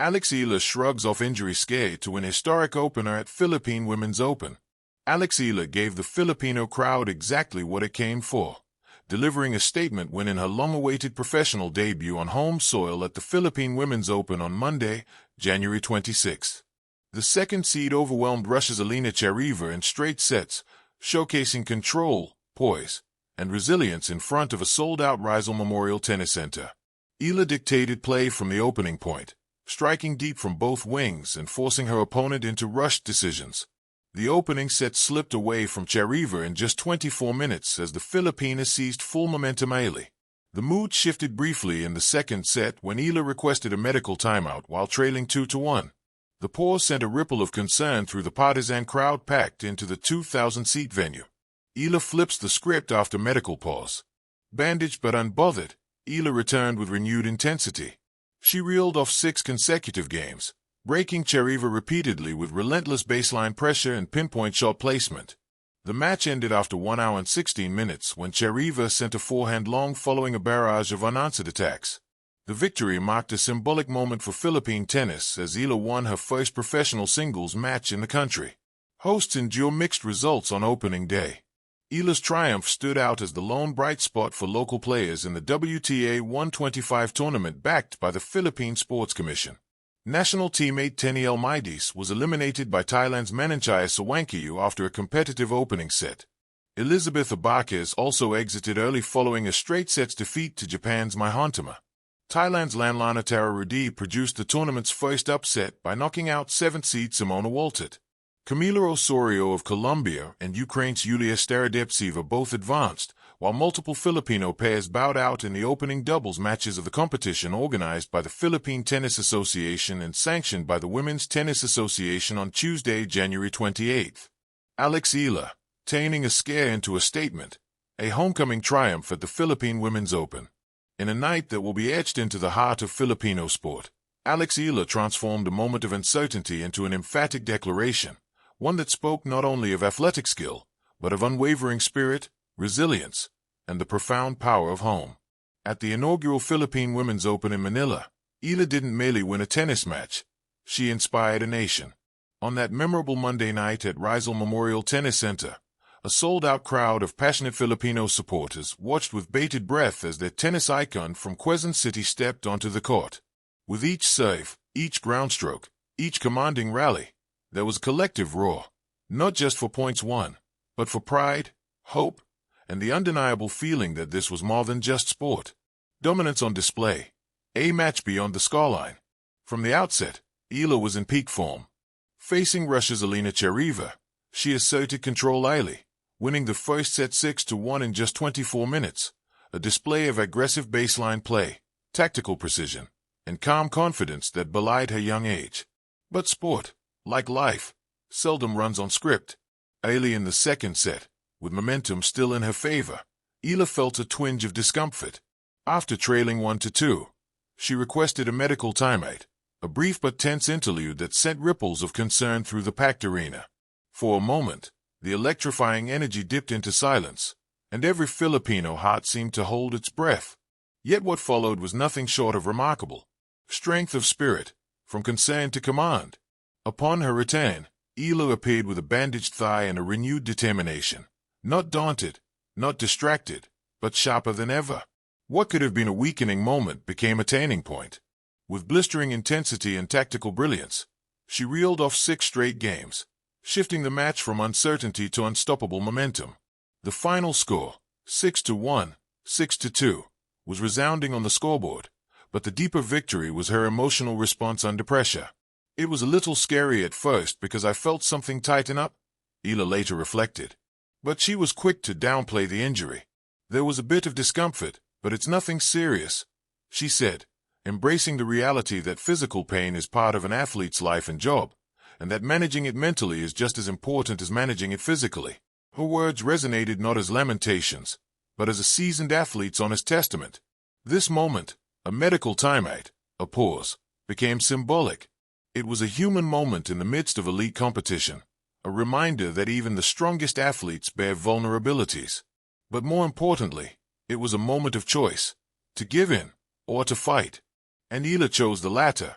Alex Eala shrugs off injury scare to an historic opener at Philippine Women's Open. Alex Eala gave the Filipino crowd exactly what it came for, delivering a statement win in her long-awaited professional debut on home soil at the Philippine Women's Open on Monday, January 26. The second seed overwhelmed Russia's Elena Chereva in straight sets, showcasing control, poise, and resilience in front of a sold-out Rizal Memorial Tennis Center. Eala dictated play from the opening point, striking deep from both wings and forcing her opponent into rushed decisions. The opening set slipped away from Chereva in just 24 minutes as the Filipina seized full momentum early. The mood shifted briefly in the second set when Eala requested a medical timeout while trailing 2-1. The pause sent a ripple of concern through the partisan crowd packed into the 2,000-seat venue. Eala flips the script after medical pause. Bandaged but unbothered, Eala returned with renewed intensity. She reeled off 6 consecutive games, breaking Chereva repeatedly with relentless baseline pressure and pinpoint shot placement. The match ended after 1 hour and 16 minutes when Chereva sent a forehand long following a barrage of unanswered attacks. The victory marked a symbolic moment for Philippine tennis as Eala won her first professional singles match in the country. Hosts endure mixed results on opening day. Eala's triumph stood out as the lone bright spot for local players in the WTA 125 tournament backed by the Philippine Sports Commission. National teammate Teniel Maidis was eliminated by Thailand's Mananchaya Sawankiyu after a competitive opening set. Elizabeth Abakis also exited early following a straight sets defeat to Japan's Mai Hontama. Thailand's Lanlana Tararudi produced the tournament's first upset by knocking out 7th seed Simona Waltert. Camila Osorio of Colombia and Ukraine's Yulia Starodepseva both advanced, while multiple Filipino pairs bowed out in the opening doubles matches of the competition organized by the Philippine Tennis Association and sanctioned by the Women's Tennis Association on Tuesday, January 28. Alex Eala, turning a scare into a statement, a homecoming triumph at the Philippine Women's Open. In a night that will be etched into the heart of Filipino sport, Alex Eala transformed a moment of uncertainty into an emphatic declaration, one that spoke not only of athletic skill, but of unwavering spirit, resilience, and the profound power of home. At the inaugural Philippine Women's Open in Manila, Eala didn't merely win a tennis match, she inspired a nation. On that memorable Monday night at Rizal Memorial Tennis Center, a sold-out crowd of passionate Filipino supporters watched with bated breath as their tennis icon from Quezon City stepped onto the court. With each serve, each groundstroke, each commanding rally, there was collective roar, not just for points won, but for pride, hope, and the undeniable feeling that this was more than just sport. Dominance on display, a match beyond the scoreline. From the outset, Eala was in peak form. Facing Russia's Elena Chereva, she asserted control early, winning the first set 6-1 in just 24 minutes, a display of aggressive baseline play, tactical precision, and calm confidence that belied her young age. But sport, like life, seldom runs on script. Early in the second set, with momentum still in her favor, Eala felt a twinge of discomfort. After trailing 1-2, she requested a medical timeout, a brief but tense interlude that sent ripples of concern through the packed arena. For a moment, the electrifying energy dipped into silence, and every Filipino heart seemed to hold its breath. Yet what followed was nothing short of remarkable. Strength of spirit, from concern to command. Upon her return, Eala appeared with a bandaged thigh and a renewed determination. Not daunted, not distracted, but sharper than ever. What could have been a weakening moment became a turning point. With blistering intensity and tactical brilliance, she reeled off 6 straight games, shifting the match from uncertainty to unstoppable momentum. The final score, 6-1, 6-2, was resounding on the scoreboard, but the deeper victory was her emotional response under pressure. It was a little scary at first because I felt something tighten up, Eala later reflected. But she was quick to downplay the injury. There was a bit of discomfort, but it's nothing serious, she said, embracing the reality that physical pain is part of an athlete's life and job, and that managing it mentally is just as important as managing it physically. Her words resonated not as lamentations, but as a seasoned athlete's honest testament. This moment, a medical timeout, a pause, became symbolic. It was a human moment in the midst of elite competition, a reminder that even the strongest athletes bear vulnerabilities. But more importantly, it was a moment of choice, to give in, or to fight. And Eala chose the latter.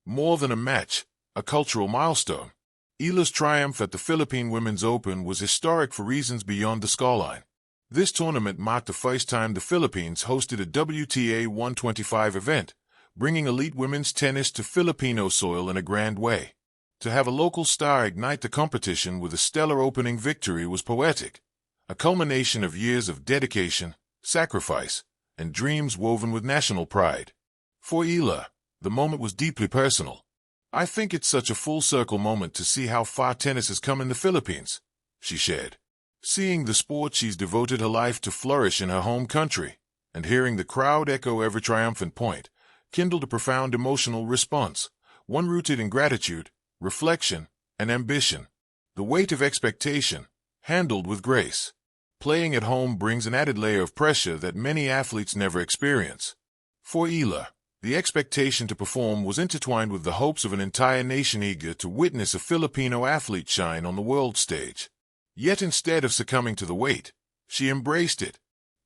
More than a match, a cultural milestone. Eala's triumph at the Philippine Women's Open was historic for reasons beyond the scoreline. This tournament marked the first time the Philippines hosted a WTA 125 event, bringing elite women's tennis to Filipino soil in a grand way. To have a local star ignite the competition with a stellar opening victory was poetic, a culmination of years of dedication, sacrifice, and dreams woven with national pride. For Eala, the moment was deeply personal. "I think it's such a full-circle moment to see how far tennis has come in the Philippines," she shared. Seeing the sport she's devoted her life to flourish in her home country, and hearing the crowd echo every triumphant point, kindled a profound emotional response, one rooted in gratitude, reflection, and ambition. The weight of expectation, handled with grace. Playing at home brings an added layer of pressure that many athletes never experience. For Eala, the expectation to perform was intertwined with the hopes of an entire nation eager to witness a Filipino athlete shine on the world stage. Yet instead of succumbing to the weight, she embraced it.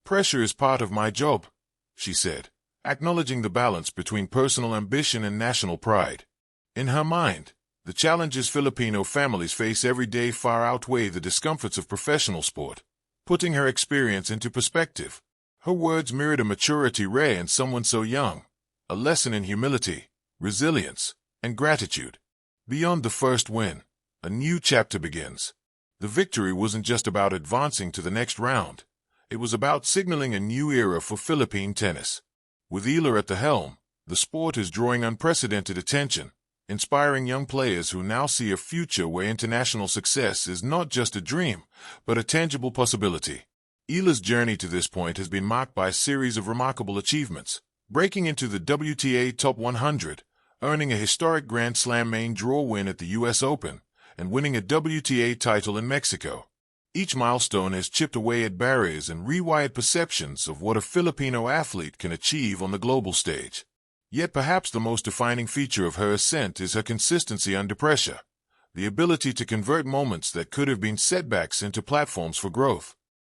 "Pressure is part of my job," she said, acknowledging the balance between personal ambition and national pride. In her mind, the challenges Filipino families face every day far outweigh the discomforts of professional sport. Putting her experience into perspective, her words mirrored a maturity rare in someone so young, a lesson in humility, resilience, and gratitude. Beyond the first win, a new chapter begins. The victory wasn't just about advancing to the next round. It was about signaling a new era for Philippine tennis. With Eala at the helm, the sport is drawing unprecedented attention, inspiring young players who now see a future where international success is not just a dream, but a tangible possibility. Eala's journey to this point has been marked by a series of remarkable achievements, breaking into the WTA Top 100, earning a historic Grand Slam main draw win at the U.S. Open, and winning a WTA title in Mexico. Each milestone has chipped away at barriers and rewired perceptions of what a Filipino athlete can achieve on the global stage. Yet perhaps the most defining feature of her ascent is her consistency under pressure, the ability to convert moments that could have been setbacks into platforms for growth.